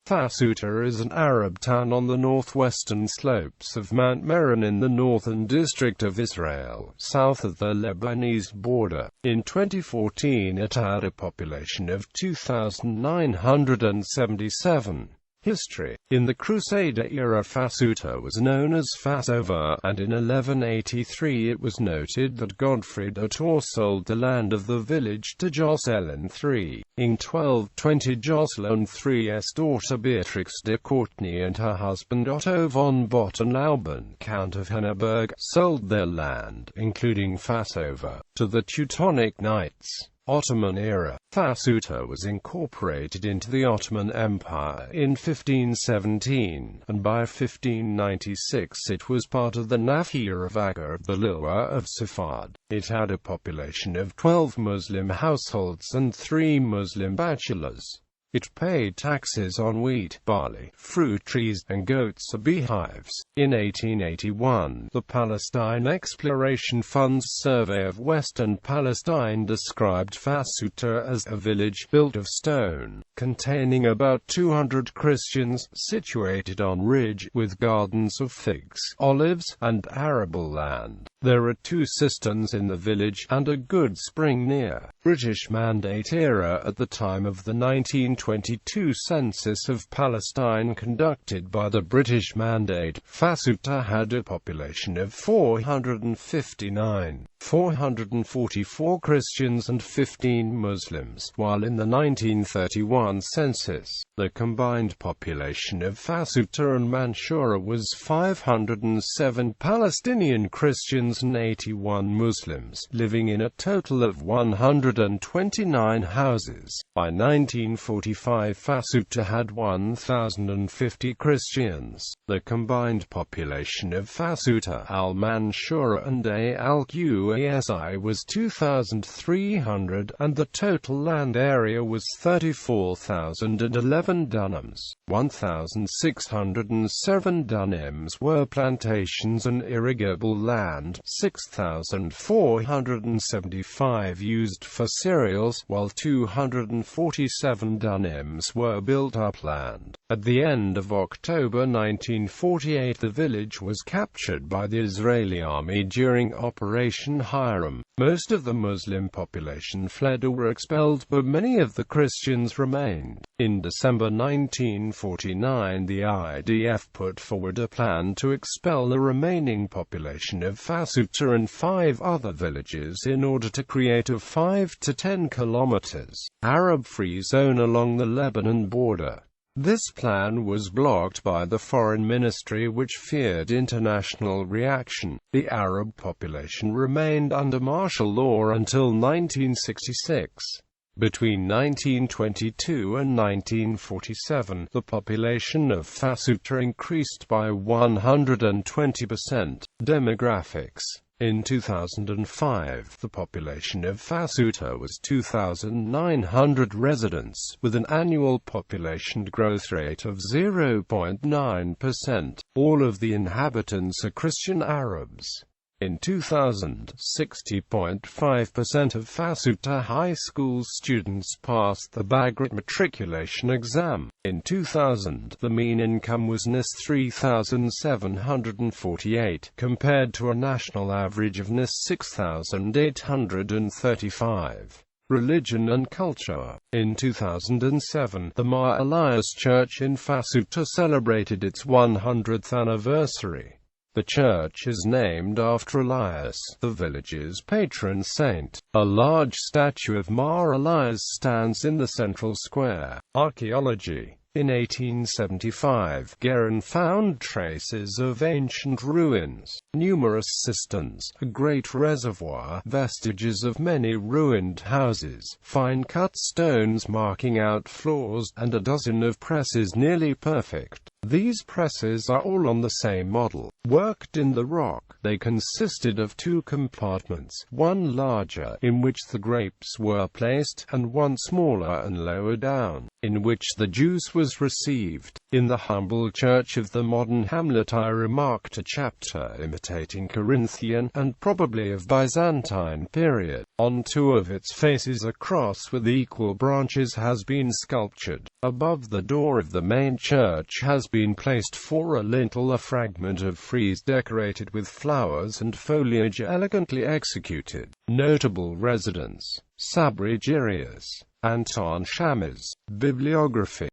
Fassuta is an Arab town on the northwestern slopes of Mount Meron in the northern district of Israel, south of the Lebanese border. In 2014 it had a population of 2,977. History. In the Crusader era Fassuta was known as Fassover, and in 1183 it was noted that Godfrey de Tor sold the land of the village to Jocelyn III. In 1220 Jocelyn III's daughter Beatrix de Courtenay and her husband Otto von Botten-Lauben, Count of Henneberg, sold their land, including Fassover, to the Teutonic Knights. Ottoman era. Fassuta was incorporated into the Ottoman Empire in 1517, and by 1596 it was part of the Nahiyya of the Liwa of Safad. It had a population of 12 Muslim households and 3 Muslim bachelors. It paid taxes on wheat, barley, fruit trees, and goats or beehives. In 1881, the Palestine Exploration Fund's survey of Western Palestine described Fassuta as a village built of stone, containing about 200 Christians, situated on ridge, with gardens of figs, olives, and arable land. There are 2 cisterns in the village, and a good spring near. British Mandate era. At the time of the 1922 census of Palestine conducted by the British Mandate, Fassuta had a population of 459, 444 Christians and 15 Muslims, while in the 1931 census, the combined population of Fassuta and Mansoura was 507 Palestinian Christians and 81 Muslims, living in a total of 129 houses. By 1945 Fassuta had 1,050 Christians. The combined population of Fassuta, Al-Mansoura and Al-Qasi was 2,300, and the total land area was 34,011 dunams. 1,607 dunams were plantations and irrigable land, 6,475 used for cereals, while 247 dunams were built-up land. At the end of October 1948 the village was captured by the Israeli army during Operation Hiram. Most of the Muslim population fled or were expelled, but many of the Christians remained. In December 1949 the IDF put forward a plan to expel the remaining population of Fassuta and 5 other villages in order to create a 5 to 10 kilometers Arab-free zone along the Lebanon border. This plan was blocked by the Foreign Ministry, which feared international reaction. The Arab population remained under martial law until 1966. Between 1922 and 1947, the population of Fassuta increased by 120%. Demographics. In 2005, the population of Fassuta was 2,900 residents, with an annual population growth rate of 0.9%. All of the inhabitants are Christian Arabs. In 2000, 60.5% of Fassuta high school students passed the Bagrat matriculation exam. In 2000, the mean income was Nis 3,748, compared to a national average of Nis 6,835. Religion and culture. In 2007, the Mar Elias Church in Fassuta celebrated its 100th anniversary. The church is named after Elias, the village's patron saint. A large statue of Mar Elias stands in the central square. Archaeology. In 1875, Guerin found traces of ancient ruins, numerous cisterns, a great reservoir, vestiges of many ruined houses, fine-cut stones marking out floors, and a dozen of presses nearly perfect. These presses are all on the same model, worked in the rock. They consisted of 2 compartments, one larger, in which the grapes were placed, and one smaller and lower down, in which the juice was received. In the humble church of the modern hamlet I remarked a chapter imitating Corinthian, and probably of Byzantine period. On two of its faces a cross with equal branches has been sculptured. Above the door of the main church has been placed for a lintel a fragment of frieze decorated with flowers and foliage elegantly executed. Notable residence: Sabri Girius, Anton Shamas. Bibliography